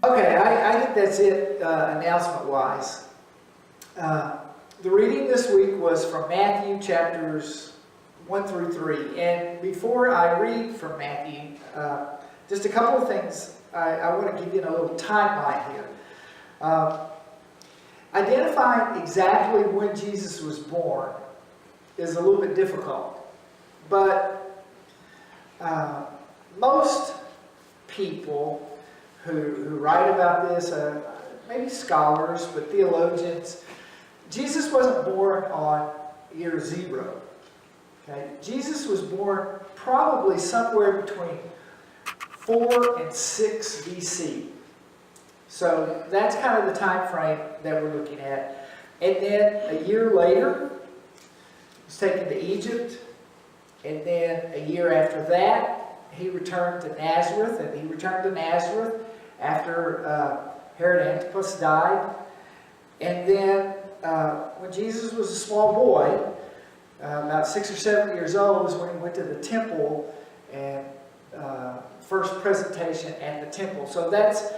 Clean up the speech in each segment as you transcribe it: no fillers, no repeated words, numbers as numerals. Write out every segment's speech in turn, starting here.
Okay, I think that's it announcement-wise. The reading this week was from Matthew chapters 1 through 3. And before I read from Matthew, just a couple of things I want to give you a little timeline here. Identifying exactly when Jesus was born is a little bit difficult. But most people who write about this, maybe scholars, but theologians, Jesus wasn't born on year 0. Okay? Jesus was born probably somewhere between 4 and 6 BC. So that's kind of the time frame that we're looking at. And then a year later, he was taken to Egypt. And then a year after that, he returned to Nazareth. And he returned to Nazareth after Herod Antipas died. And then when Jesus was a small boy, about 6 or 7 years old, was when he went to the temple and first presentation at the temple. So that's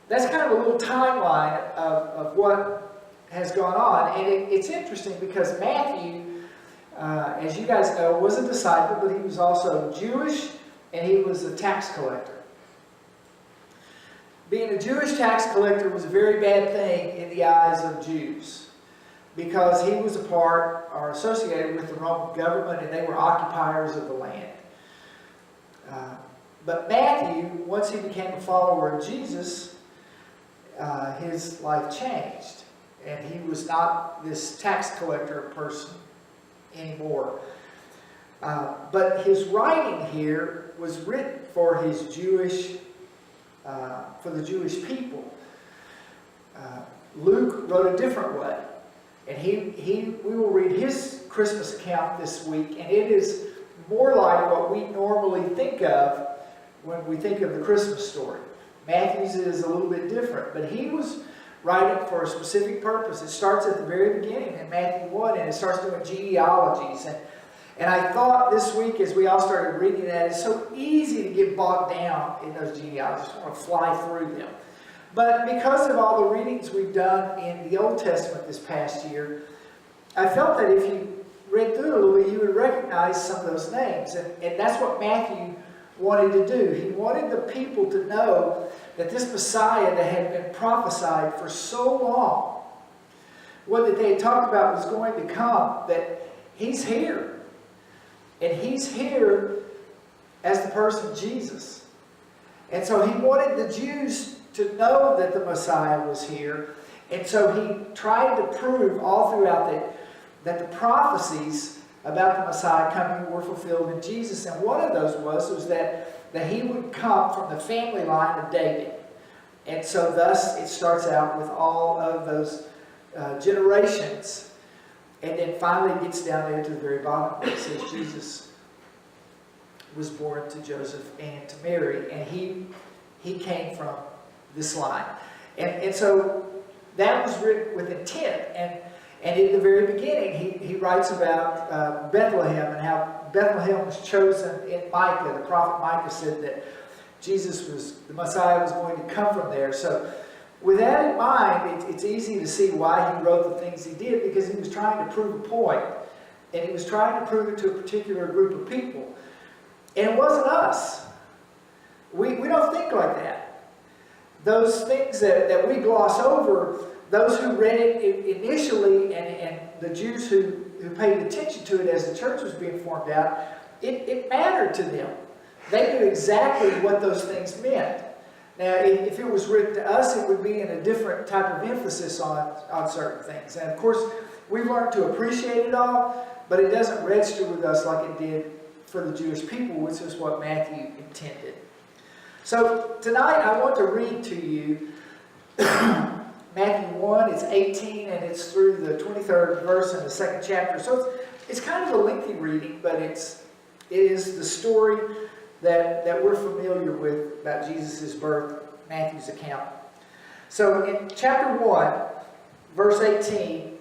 kind of a little timeline of what has gone on. And it's interesting because Matthew, as you guys know, was a disciple, but he was also Jewish and he was a tax collector. Being a Jewish tax collector was a very bad thing in the eyes of Jews because he was a part or associated with the Roman government and they were occupiers of the land. But Matthew, once he became a follower of Jesus, his life changed. And he was not this tax collector person anymore. But his writing here was written for his Jewish, for the Jewish people. Luke wrote a different way. And we will read his Christmas account this week, and it is more like what we normally think of when we think of the Christmas story. Matthew's is a little bit different, but he was writing for a specific purpose. It starts at the very beginning in Matthew 1, and it starts doing genealogies. And I thought this week, as we all started reading that, it's so easy to get bogged down in those genealogies. I just want to fly through them. But because of all the readings we've done in the Old Testament this past year, I felt that if you read through it a little bit, you would recognize some of those names. And that's what Matthew wanted to do. He wanted the people to know that this Messiah that had been prophesied for so long, what that they had talked about was going to come, that he's here. And he's here as the person Jesus. And so he wanted the Jews to know that the Messiah was here. And so he tried to prove all throughout that the prophecies about the Messiah coming were fulfilled in Jesus. And one of those was that he would come from the family line of David. And so thus it starts out with all of those generations. And then finally it gets down there to the very bottom where it says Jesus was born to Joseph and to Mary. And he came from this line. And so that was written with intent. And in the very beginning, he writes about Bethlehem and how Bethlehem was chosen in Micah. The prophet Micah said that the Messiah was going to come from there. So with that in mind, it's easy to see why he wrote the things he did, because he was trying to prove a point. And he was trying to prove it to a particular group of people. And it wasn't us. We don't think like that. Those things that we gloss over, those who read it initially and the Jews who paid attention to it as the church was being formed out, it mattered to them. They knew exactly what those things meant. Now, if it was written to us, it would be in a different type of emphasis on certain things. And of course, we've learned to appreciate it all, but it doesn't register with us like it did for the Jewish people, which is what Matthew intended. So tonight I want to read to you Matthew 1, it's 18, and it's through the 23rd verse in the 2nd chapter. So it's kind of a lengthy reading, but it is the story that we're familiar with about Jesus' birth, Matthew's account. So in chapter 1, verse 18,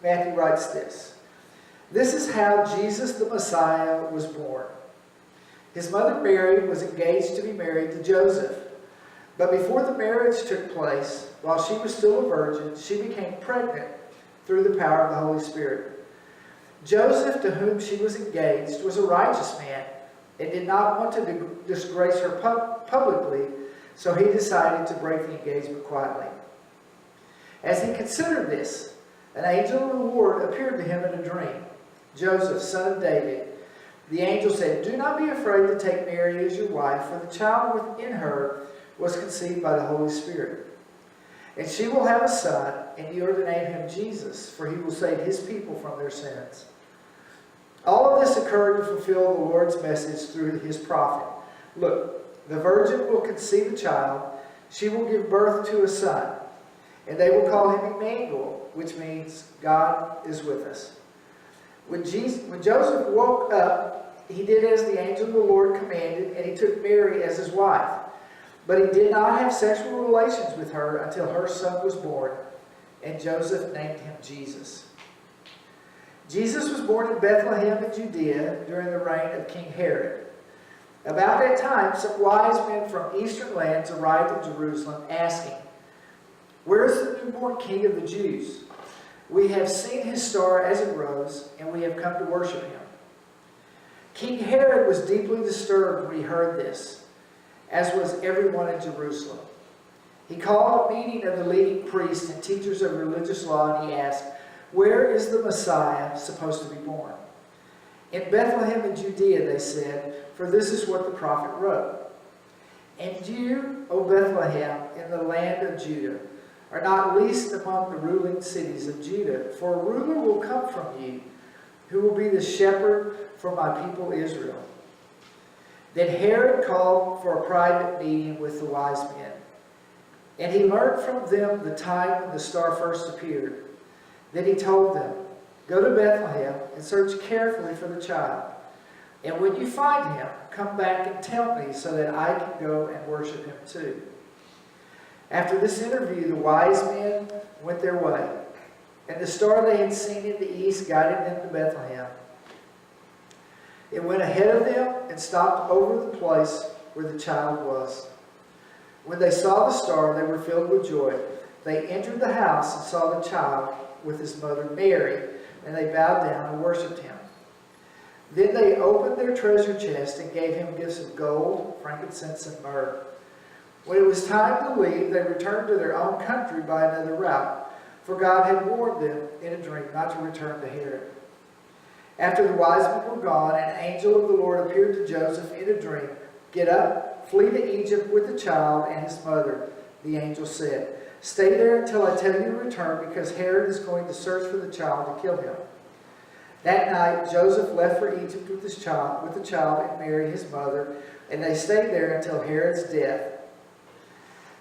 Matthew writes this. This is how Jesus the Messiah was born. His mother Mary was engaged to be married to Joseph. But before the marriage took place, while she was still a virgin, she became pregnant through the power of the Holy Spirit. Joseph, to whom she was engaged, was a righteous man and did not want to disgrace her publicly, so he decided to break the engagement quietly. As he considered this, an angel of the Lord appeared to him in a dream. Joseph, son of David, the angel said, "Do not be afraid to take Mary as your wife, for the child within her was conceived by the Holy Spirit. And she will have a son, and you are to name him Jesus, for he will save his people from their sins." All of this occurred to fulfill the Lord's message through his prophet. "Look, the virgin will conceive a child. She will give birth to a son, and they will call him Emmanuel," which means God is with us. When Joseph woke up, he did as the angel of the Lord commanded, and he took Mary as his wife. But he did not have sexual relations with her until her son was born, and Joseph named him Jesus. Jesus was born in Bethlehem in Judea during the reign of King Herod. About that time, some wise men from eastern lands arrived in Jerusalem, asking, "Where is the newborn King of the Jews? We have seen his star as it rose, and we have come to worship him." King Herod was deeply disturbed when he heard this, as was everyone in Jerusalem. He called a meeting of the leading priests and teachers of religious law, and he asked, "Where is the Messiah supposed to be born?" "In Bethlehem in Judea," they said, "for this is what the prophet wrote. And you, O Bethlehem, in the land of Judah, are not least among the ruling cities of Judah, for a ruler will come from you, who will be the shepherd for my people Israel." Then Herod called for a private meeting with the wise men, and he learned from them the time when the star first appeared. Then he told them, "Go to Bethlehem and search carefully for the child. And when you find him, come back and tell me so that I can go and worship him too." After this interview, the wise men went their way, and the star they had seen in the east guided them to Bethlehem. It went ahead of them and stopped over the place where the child was. When they saw the star, they were filled with joy. They entered the house and saw the child with his mother Mary, and they bowed down and worshipped him. Then they opened their treasure chest and gave him gifts of gold, frankincense, and myrrh. When it was time to leave, they returned to their own country by another route, for God had warned them in a dream not to return to Herod. After the wise men were gone, an angel of the Lord appeared to Joseph in a dream. "Get up, flee to Egypt with the child and his mother," the angel said. "Stay there until I tell you to return, because Herod is going to search for the child to kill him." That night, Joseph left for Egypt with the child and Mary, his mother, and they stayed there until Herod's death.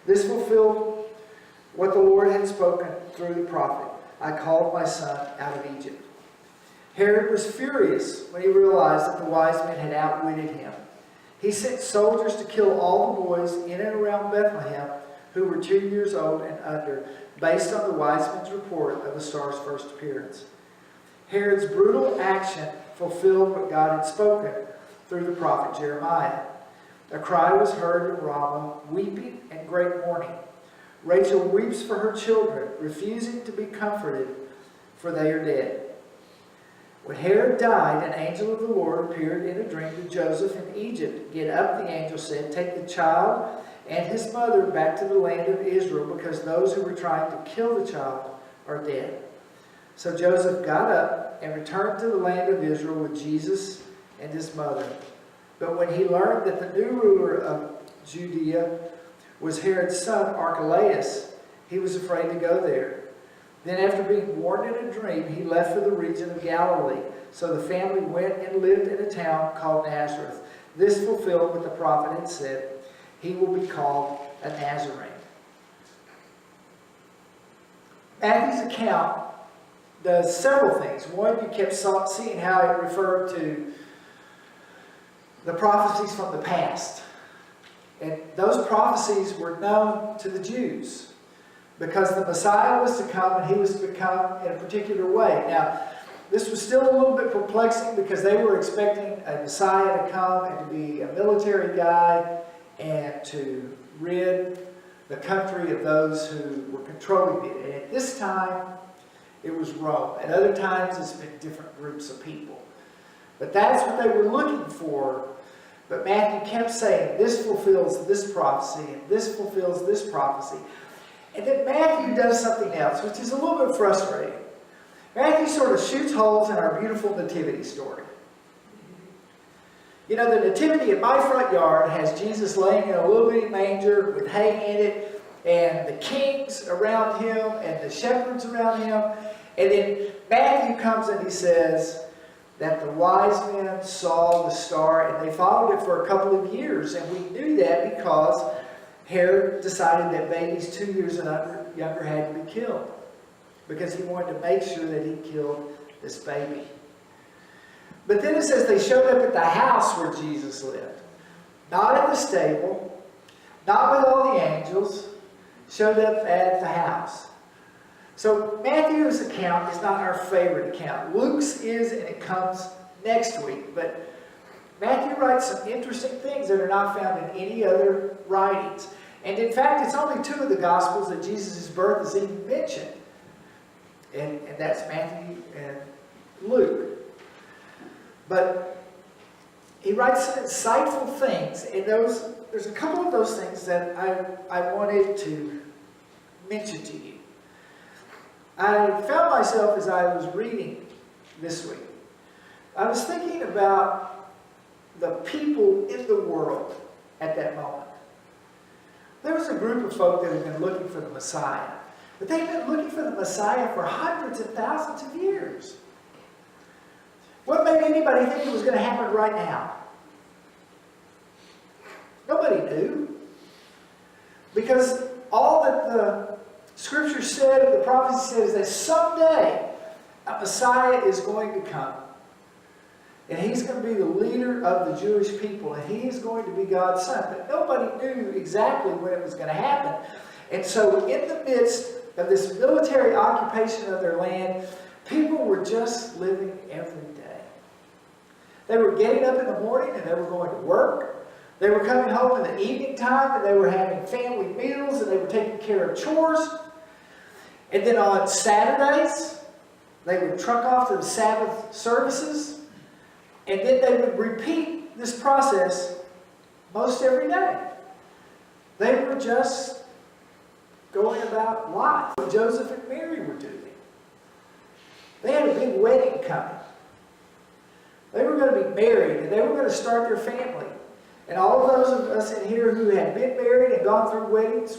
This fulfilled what the Lord had spoken through the prophet, "I called my son out of Egypt." Herod was furious when he realized that the wise men had outwitted him. He sent soldiers to kill all the boys in and around Bethlehem who were 2 years old and under, based on the wise men's report of the star's first appearance. Herod's brutal action fulfilled what God had spoken through the prophet Jeremiah. A cry was heard in Ramah, weeping and great mourning. Rachel weeps for her children, refusing to be comforted, for they are dead. When Herod died, an angel of the Lord appeared in a dream to Joseph in Egypt. "Get up," the angel said, "take the child and his mother back to the land of Israel, because those who were trying to kill the child are dead." So Joseph got up and returned to the land of Israel with Jesus and his mother. But when he learned that the new ruler of Judea was Herod's son Archelaus, he was afraid to go there. Then, after being warned in a dream, he left for the region of Galilee. So the family went and lived in a town called Nazareth. This fulfilled what the prophet had said: "He will be called a Nazarene." Matthew's account does several things. One, you kept seeing how it referred to the prophecies from the past. And those prophecies were known to the Jews, because the Messiah was to come, and he was to come in a particular way. Now, this was still a little bit perplexing, because they were expecting a Messiah to come and to be a military guy and to rid the country of those who were controlling it. And at this time, it was Rome. At other times, it's been different groups of people. But that's what they were looking for. But Matthew kept saying, this fulfills this prophecy, and this fulfills this prophecy. And then Matthew does something else, which is a little bit frustrating. Matthew sort of shoots holes in our beautiful nativity story. You know, the nativity in my front yard has Jesus laying in a little bitty manger with hay in it, and the kings around him, and the shepherds around him. And then Matthew comes and he says that the wise men saw the star, and they followed it for a couple of years. And we knew that because Herod decided that babies 2 years and younger had to be killed, because he wanted to make sure that he killed this baby. But then it says they showed up at the house where Jesus lived. Not at the stable, not with all the angels, showed up at the house. So Matthew's account is not our favorite account. Luke's is, and it comes next week. But Matthew writes some interesting things that are not found in any other writings. And in fact, it's only 2 of the Gospels that Jesus' birth is even mentioned. And that's Matthew and Luke. But he writes some insightful things, and there's a couple of those things that I wanted to mention to you. I found myself, as I was reading this week, I was thinking about the people in the world at that moment. There was a group of folk that had been looking for the Messiah, but they'd been looking for the Messiah for hundreds and thousands of years. What made anybody think it was going to happen right now? Nobody knew. Because all that the Scripture said, the prophecy said, is that someday a Messiah is going to come. And he's going to be the leader of the Jewish people. And he is going to be God's son. But nobody knew exactly when it was going to happen. And so in the midst of this military occupation of their land, people were just living every day. They were getting up in the morning and they were going to work. They were coming home in the evening time and they were having family meals and they were taking care of chores. And then on Saturdays, they would truck off to the Sabbath services. And then they would repeat this process most every day. They were just going about life. What Joseph and Mary were doing. They had a big wedding coming. They were going to be married, and they were going to start their family. And all of those of us in here who had been married and gone through weddings,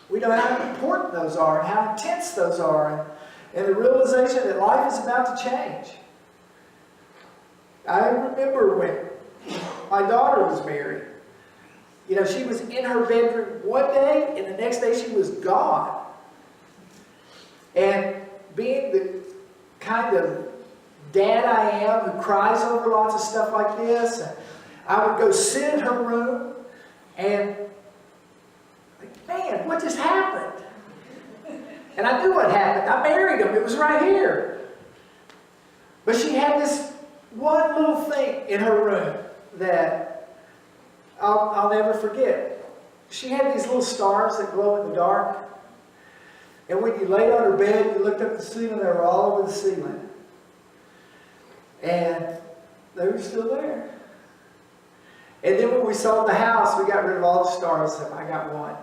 we know how important those are and how intense those are, and the realization that life is about to change. I remember when my daughter was married. You know, she was in her bedroom one day, and the next day she was gone. And being the kind of dad I am who cries over lots of stuff like this, and I would go sit in her room and like, man, what just happened? And I knew what happened. I married him. It was right here. But she had this one little thing in her room that I'll never forget. She had these little stars that glow in the dark. And when you laid on her bed, you looked up at the ceiling, they were all over the ceiling. And they were still there. And then when we sold the house, we got rid of all the stars except I got one.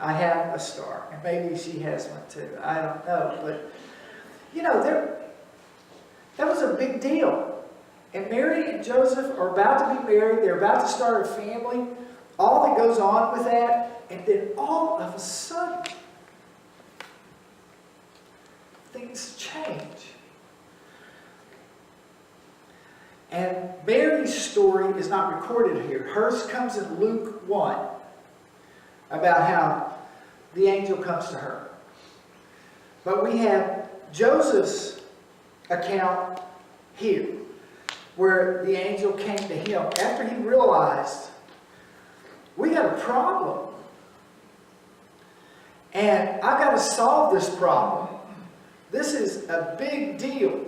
I have a star. And maybe she has one too. I don't know. But, you know, that was a big deal. And Mary and Joseph are about to be married. They're about to start a family. All that goes on with that. And then all of a sudden, things change. And Mary's story is not recorded here. Hers comes in Luke 1 about how the angel comes to her. But we have Joseph's account here, where the angel came to him after he realized, we got a problem. And I've got to solve this problem. This is a big deal.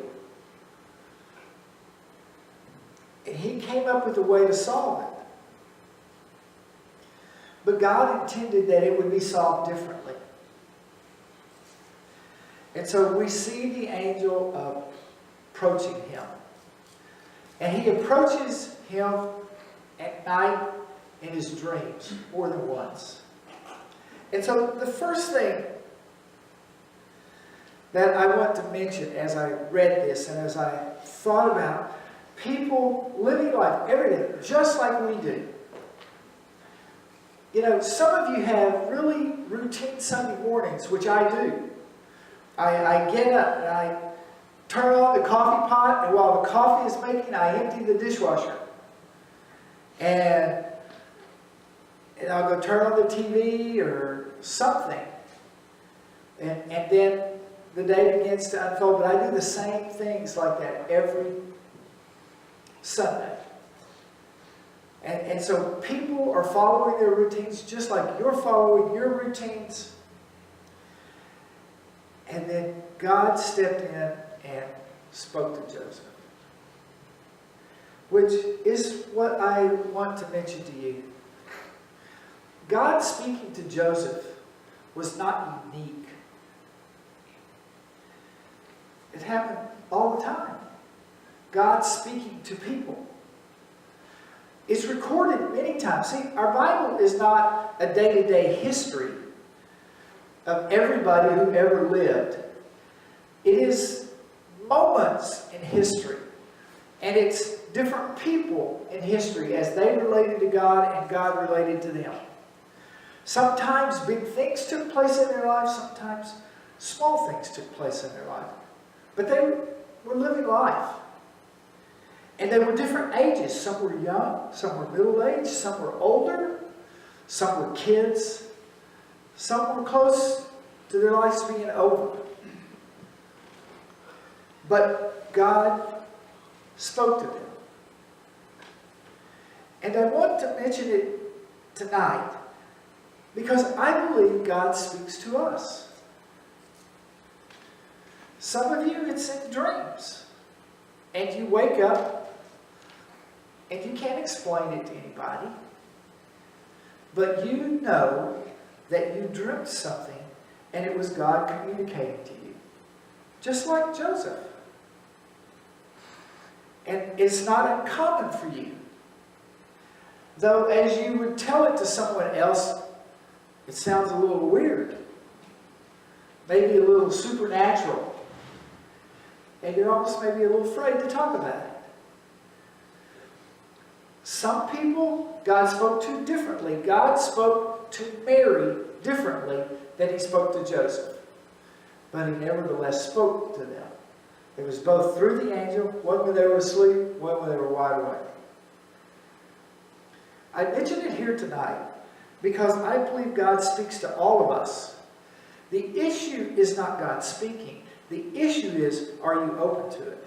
And he came up with a way to solve it. but God intended that it would be solved differently. And so we see the angel approaching him. And he approaches him at night in his dreams, more than once. And so the first thing that I want to mention as I read this and as I thought about people living life every day just like we do. You know, some of you have really routine Sunday mornings, which I do. I get up and I turn on the coffee pot, and while the coffee is making, I empty the dishwasher. And I'll go turn on the TV or something. And then the day begins to unfold. But I do the same things like that every Sunday. And so people are following their routines just like you're following your routines. And then God stepped in and spoke to Joseph. Which is what I want to mention to you. God speaking to Joseph was not unique. It happened all the time. God speaking to people. It's recorded many times. See, our Bible is not a day-to-day history of everybody who ever lived. It is moments in history. And it's different people in history as they related to God and God related to them. Sometimes big things took place in their lives. Sometimes small things took place in their life. But they were living life. And they were different ages. Some were young, some were middle-aged, some were older, some were kids, some were close to their lives being over. But God spoke to them. And I want to mention it tonight because I believe God speaks to us. Some of you, it's in dreams. And you wake up and you can't explain it to anybody. But you know that you dreamt something and it was God communicating to you. Just like Joseph. And it's not uncommon for you. Though as you would tell it to someone else, it sounds a little weird. Maybe a little supernatural. And you're almost maybe a little afraid to talk about it. Some people, God spoke to differently. God spoke to Mary differently than he spoke to Joseph. But he nevertheless spoke to them. It was both through the angel, one when they were asleep, one when they were wide awake. I mention it here tonight because I believe God speaks to all of us. The issue is not God speaking. The issue is, are you open to it?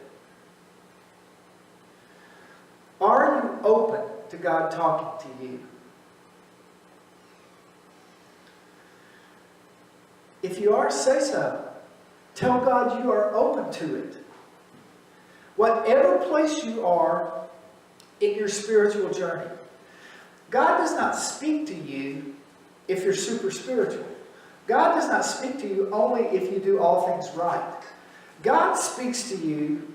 Are you open to God talking to you? If you are, say so. Tell God you are open to it. Whatever place you are in your spiritual journey, God does not speak to you if you're super spiritual. God does not speak to you only if you do all things right. God speaks to you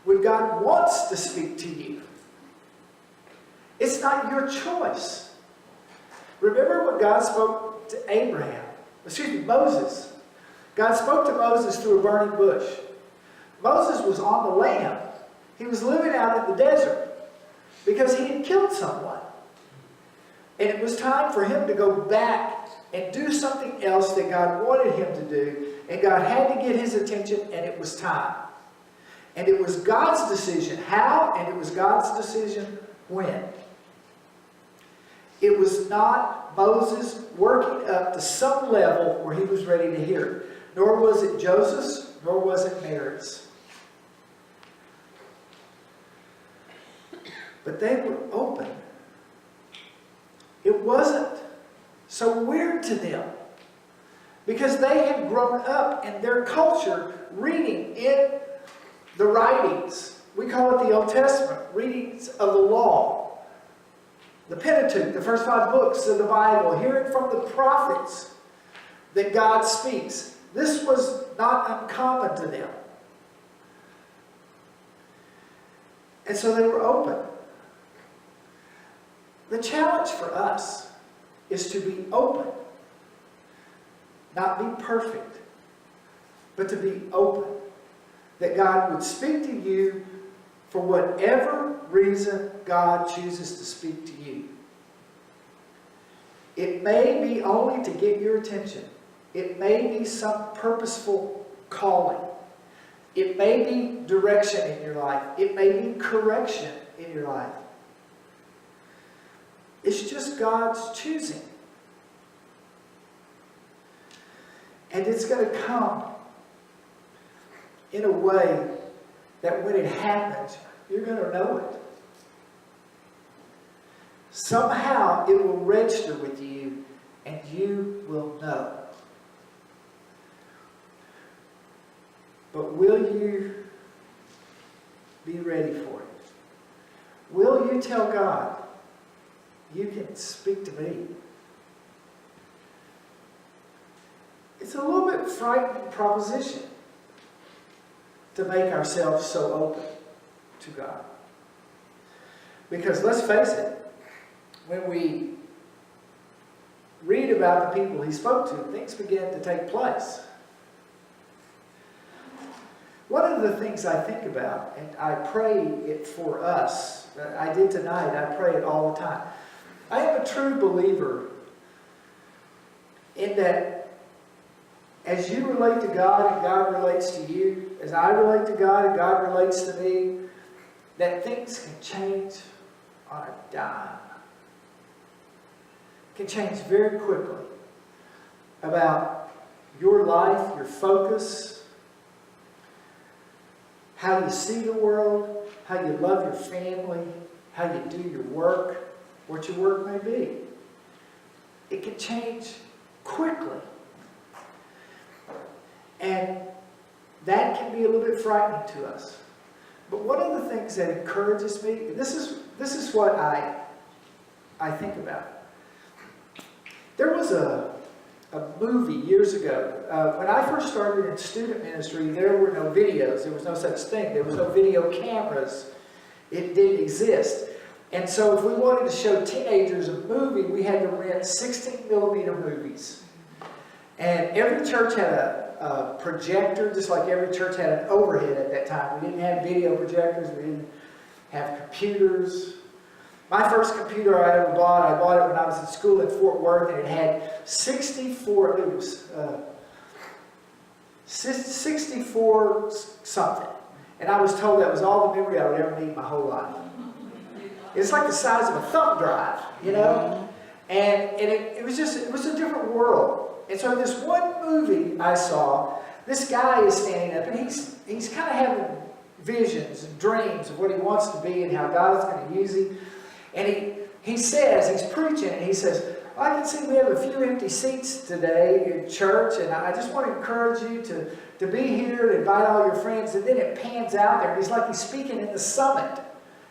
when God wants to speak to you. It's not your choice. Remember when God spoke to Moses. God spoke to Moses through a burning bush. Moses was on the lam. He was living out in the desert because he had killed someone. And it was time for him to go back and do something else that God wanted him to do. And God had to get his attention, and it was time. And it was God's decision how, and it was God's decision when. It was not Moses working up to some level where he was ready to hear it. Nor was it Joseph's, nor was it Mary's. But they were open. It wasn't so weird to them because they had grown up in their culture reading in the writings. We call it the Old Testament, readings of the law. The Pentateuch, the first 5 books of the Bible, hearing from the prophets that God speaks. This was not uncommon to them. And so they were open. The challenge for us is to be open. Not be perfect, but to be open. That God would speak to you for whatever reason God chooses to speak to you. It may be only to get your attention. It may be some purposeful calling. It may be direction in your life. It may be correction in your life. It's just God's choosing. And it's going to come in a way that when it happens, you're going to know it. Somehow it will register with you and you will know. But will you be ready for it? Will you tell God, you can speak to me? It's a little bit frightening proposition to make ourselves so open to God. Because let's face it, when we read about the people he spoke to, things began to take place. One of the things I think about, and I pray it for us, I did tonight, I pray it all the time. I am a true believer in that as you relate to God and God relates to you, as I relate to God and God relates to me, that things can change on a dime. Can change very quickly about your life, your focus, how you see the world, how you love your family, how you do your work, what your work may be. It can change quickly. And that can be a little bit frightening to us. But one of the things that encourages me, and this is what I think about. There was a movie years ago. When I first started in student ministry, there were no videos. There was no such thing. There was no video cameras. It didn't exist. And so if we wanted to show teenagers a movie, we had to rent 16mm movies. And every church had a projector, just like every church had an overhead at that time. We didn't have video projectors. We didn't have computers. My first computer I ever bought, I bought it when I was in school in Fort Worth, and it had 64, it was 64 something. And I was told that was all the memory I would ever need my whole life. It's like the size of a thumb drive, you know? And it was a different world. And so in this one movie I saw, this guy is standing up, and he's kind of having visions and dreams of what he wants to be and how God is going to use him. And he says, he's preaching, and he says, I can see we have a few empty seats today in church, and I just want to encourage you to be here and invite all your friends. And then it pans out there, and he's like he's speaking in the Summit,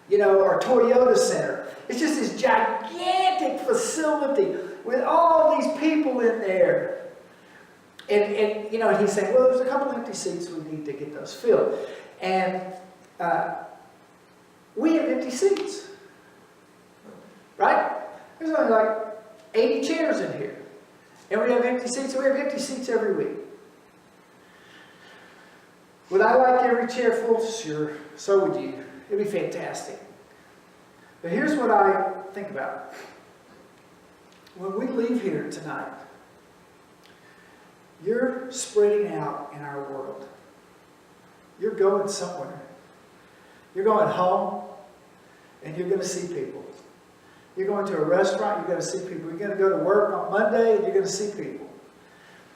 you know, or Toyota Center. It's just this gigantic facility with all these people in there. And you know, and he's saying, well, there's a couple empty seats, we need to get those filled. And we have empty seats. Right? There's only like 80 chairs in here. And we have empty seats. We have empty seats every week. Would I like every chair full? Sure. So would you. It'd be fantastic. But here's what I think about. When we leave here tonight, you're spreading out in our world. You're going somewhere. You're going home, and you're going to see people. You're going to a restaurant, you're going to see people. You're going to go to work on Monday, and you're going to see people.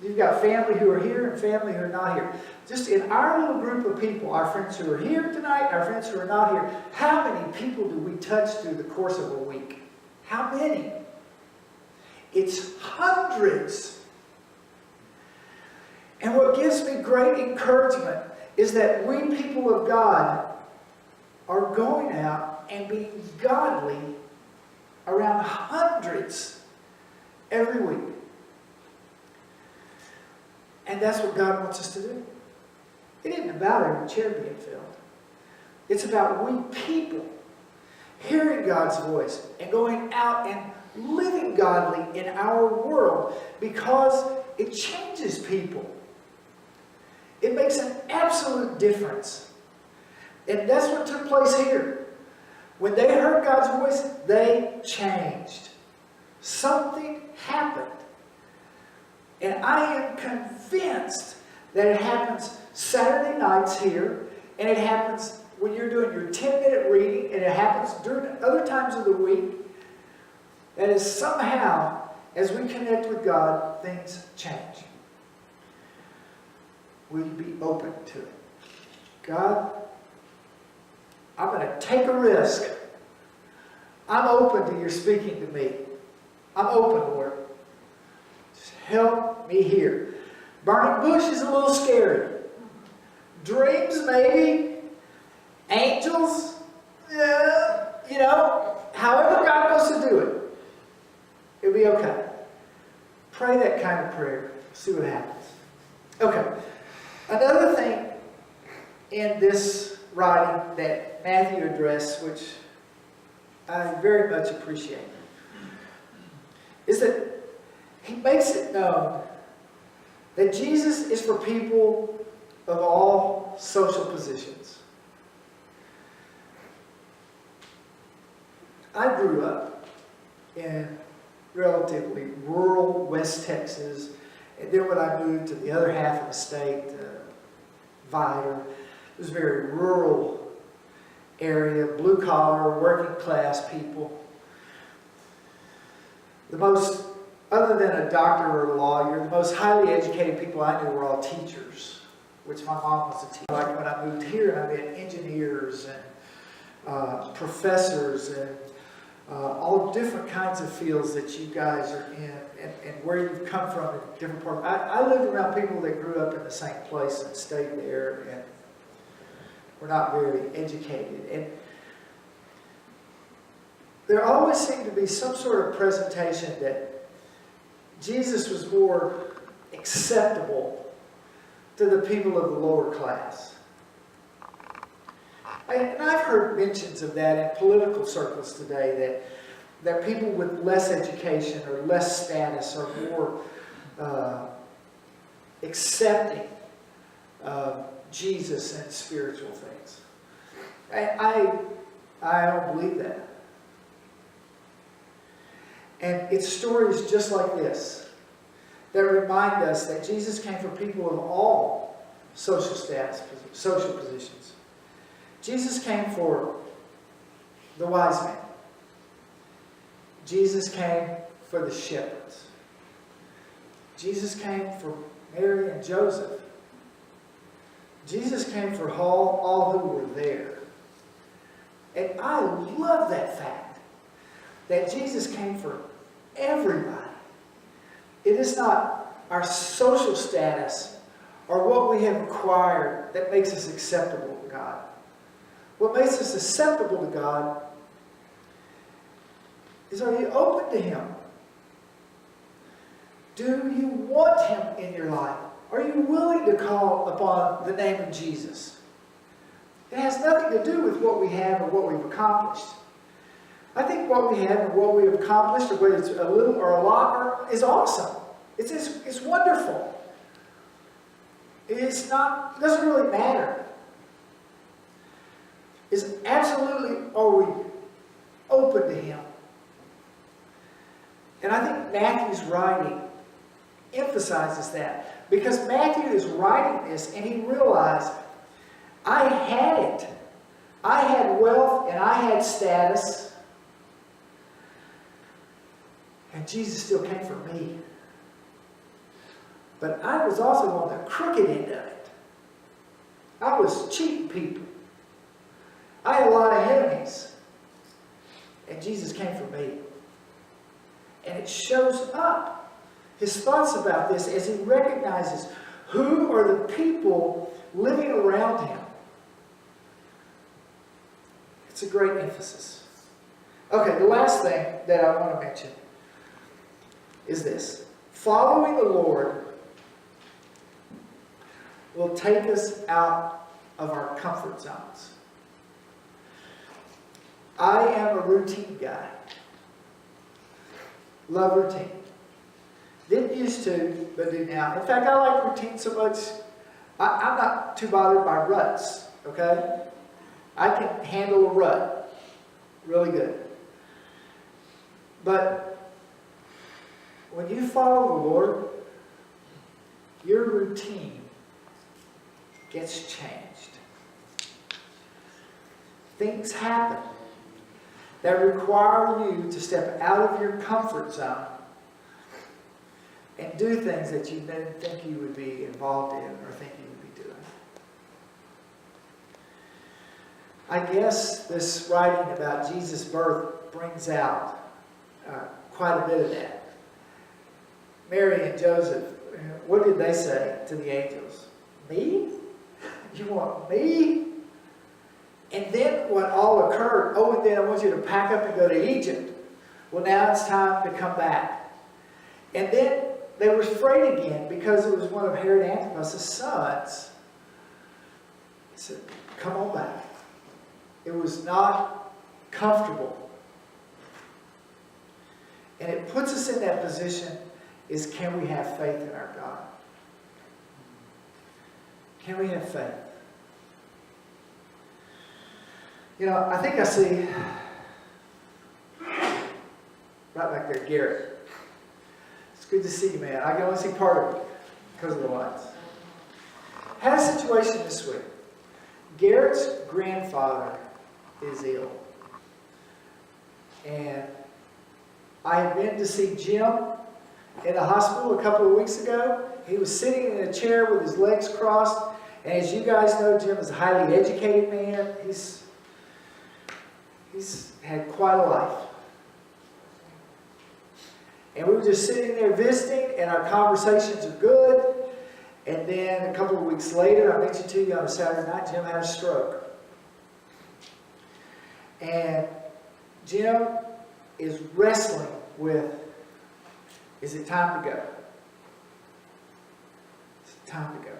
You've got family who are here and family who are not here. Just in our little group of people, our friends who are here tonight, our friends who are not here, how many people do we touch through the course of a week? How many? It's hundreds. And what gives me great encouragement is that we people of God are going out and being godly around hundreds every week. And that's what God wants us to do. It isn't about every chair being filled. It's about we people hearing God's voice and going out and living godly in our world, because it changes people. It makes an absolute difference. And that's what took place here. When they heard God's voice, they changed. Something happened. And I am convinced that it happens Saturday nights here, and it happens when you're doing your 10-minute reading, and it happens during other times of the week. That is somehow, as we connect with God, things change. Will you be open to it? God, I'm going to take a risk. I'm open to your speaking to me. I'm open, Lord. Just help me here. Burning bush is a little scary. Dreams, maybe. Angels, however God wants to do it, it'll be okay. Pray that kind of prayer. See what happens. Okay. Another thing in this writing that Matthew addressed, which I very much appreciate, is that he makes it known that Jesus is for people of all social positions. I grew up in relatively rural West Texas, and then when I moved to the other half of the state, Vidor, it was a very rural area, blue collar, working class people. The most, other than a doctor or a lawyer, the most highly educated people I knew were all teachers, which my mom was a teacher. Like when I moved here, I met engineers and professors and all different kinds of fields that you guys are in, and where you've come from in different parts. I lived around people that grew up in the same place and stayed there and were not very educated. And there always seemed to be some sort of presentation that Jesus was more acceptable to the people of the lower class. And I've heard mentions of that in political circles today, that people with less education or less status are more accepting of Jesus and spiritual things. I don't believe that. And it's stories just like this that remind us that Jesus came for people of all social status, social positions. Jesus came for the wise men. Jesus came for the shepherds. Jesus came for Mary and Joseph. Jesus came for all who were there. And I love that fact, that Jesus came for everybody. It is not our social status or what we have acquired that makes us acceptable to God. What makes us acceptable to God is, are you open to Him? Do you want Him in your life? Are you willing to call upon the name of Jesus? It has nothing to do with what we have or what we've accomplished. I think what we have and what we've accomplished, or whether it's a little or a lot, is awesome. It's wonderful. It doesn't really matter. Is absolutely, are we open to Him? And I think Matthew's writing emphasizes that, because Matthew is writing this and he realized, I had it. I had wealth and I had status, and Jesus still came for me. But I was also on the crooked end of it. I was cheating people. I had a lot of enemies. And Jesus came for me. And it shows up, his thoughts about this, as he recognizes who are the people living around him. It's a great emphasis. Okay, the last thing that I want to mention is this. Following the Lord will take us out of our comfort zones. I am a routine guy. Love routine. Didn't used to, but do now. In fact, I like routine so much, I'm not too bothered by ruts, okay? I can handle a rut really good. But when you follow the Lord, your routine gets changed. Things happen that require you to step out of your comfort zone and do things that you didn't think you would be involved in or think you would be doing. I guess this writing about Jesus' birth brings out quite a bit of that. Mary and Joseph, what did they say to the angels? Me? You want me? And then what all occurred, oh, and then I want you to pack up and go to Egypt. Well, now it's time to come back. And then they were afraid again because it was one of Herod Antipas's sons. He said, come on back. It was not comfortable. And it puts us in that position is, can we have faith in our God? Can we have faith? You know, I think I see, right back there, Garrett. It's good to see you, man. I can only see part of it because of the lights. Had a situation this week. Garrett's grandfather is ill. And I had been to see Jim in the hospital a couple of weeks ago. He was sitting in a chair with his legs crossed. And as you guys know, Jim is a highly educated man. He's had quite a life. And we were just sitting there visiting, and our conversations are good. And then a couple of weeks later, I mentioned to you on a Saturday night, Jim had a stroke. And Jim is wrestling with, is it time to go? Is it time to go?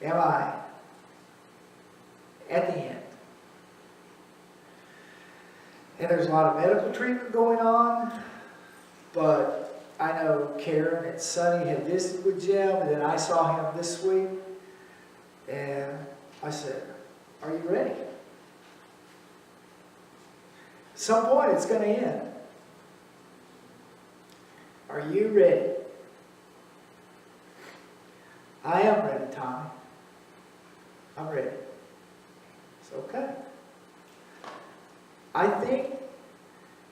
Am I at the end? And there's a lot of medical treatment going on, but I know Karen and Sonny had visited with Jim, and then I saw him this week, and I said, are you ready? At some point it's going to end. Are you ready? I am ready, Tommy. I'm ready. It's okay. I think,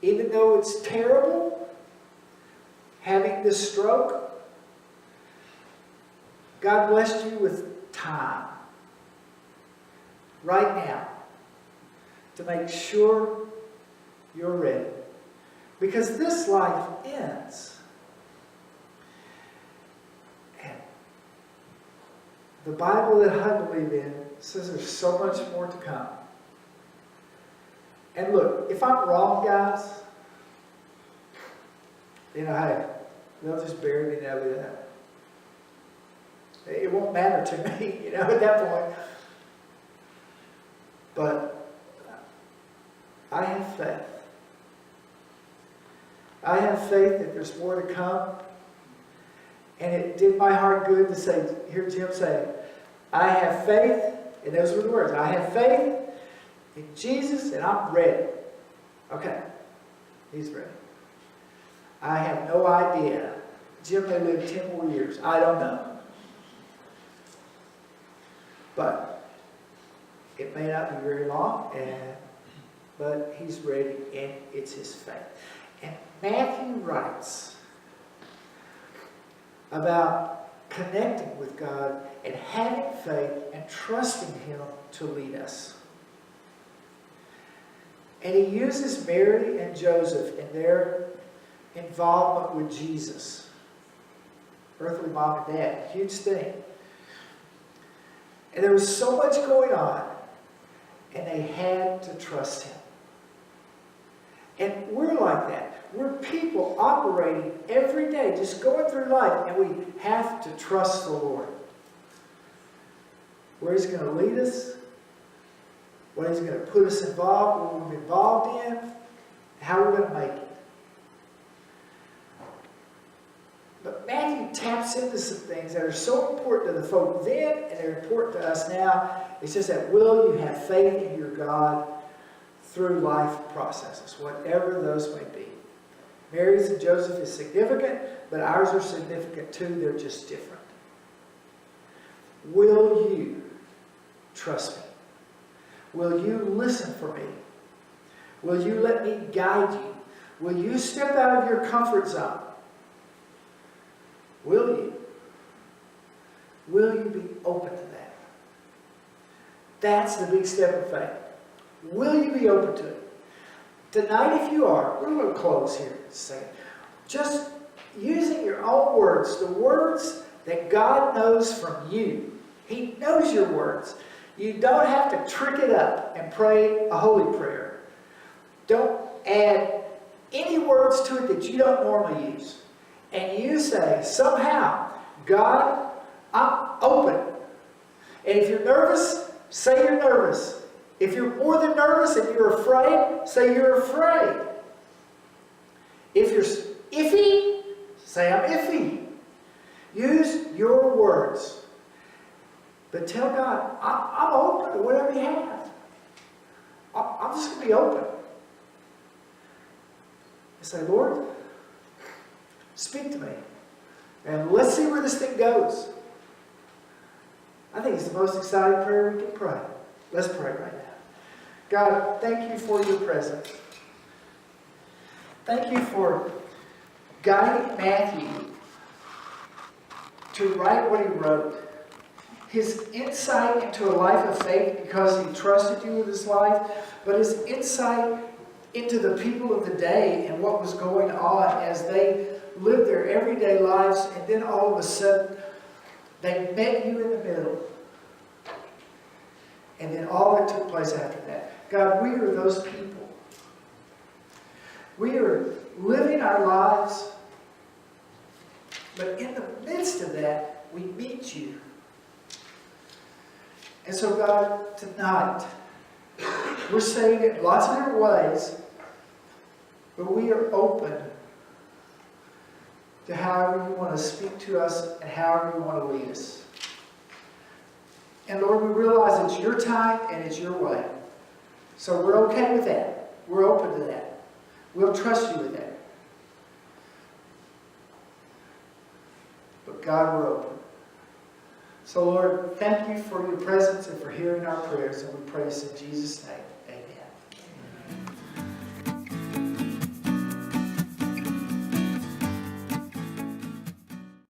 even though it's terrible, having this stroke, God blessed you with time, right now, to make sure you're ready. Because this life ends. And the Bible that I believe in says there's so much more to come. And look, if I'm wrong, guys, you know, hey, they'll just bury me now with that. It won't matter to me, you know, at that point. But I have faith. I have faith that there's more to come. And it did my heart good to say, hear Jim say, I have faith, and those were the words, I have faith in Jesus, and I'm ready. Okay, he's ready. I have no idea. Jim may live 10 more years. I don't know. But it may not be very long, but he's ready, and it's his faith. And Matthew writes about connecting with God and having faith and trusting Him to lead us. And he uses Mary and Joseph in their involvement with Jesus. Earthly mom and dad, huge thing. And there was so much going on, and they had to trust Him. And we're like that. We're people operating every day, just going through life, and we have to trust the Lord. Where He's going to lead us, what He's going to put us involved, what we're involved in, how we're going to make it. But Matthew taps into some things that are so important to the folk then, and they're important to us now. It's just that will you have faith in your God through life processes, whatever those may be. Mary's and Joseph is significant, but ours are significant too. They're just different. Will you trust me? Will you listen for me? Will you let me guide you? Will you step out of your comfort zone? Will you? Will you be open to that? That's the big step of faith. Will you be open to it? Tonight, if you are, we're going to close here in a second. Just using your own words, the words that God knows from you. He knows your words. You don't have to trick it up and pray a holy prayer. Don't add any words to it that you don't normally use. And you say, somehow, God, I'm open. And if you're nervous, say you're nervous. If you're more than nervous and you're afraid, say you're afraid. If you're iffy, say I'm iffy. Use your words. But tell God, I'm open to whatever you have. I'm just going to be open. And say, Lord, speak to me. And let's see where this thing goes. I think it's the most exciting prayer we can pray. Let's pray right now. God, thank you for your presence. Thank you for guiding Matthew to write what he wrote. His insight into a life of faith because he trusted you with his life, but his insight into the people of the day and what was going on as they lived their everyday lives, and then all of a sudden they met you in the middle. And then all that took place after that. God, we are those people. We are living our lives, but in the midst of that, we meet you. And so, God, tonight, we're saying it in lots of different ways, but we are open to however you want to speak to us and however you want to lead us. And Lord, we realize it's your time and it's your way. So we're okay with that. We're open to that. We'll trust you with that. But God, we're open. So Lord, thank you for your presence and for hearing our prayers. And we pray this in Jesus' name.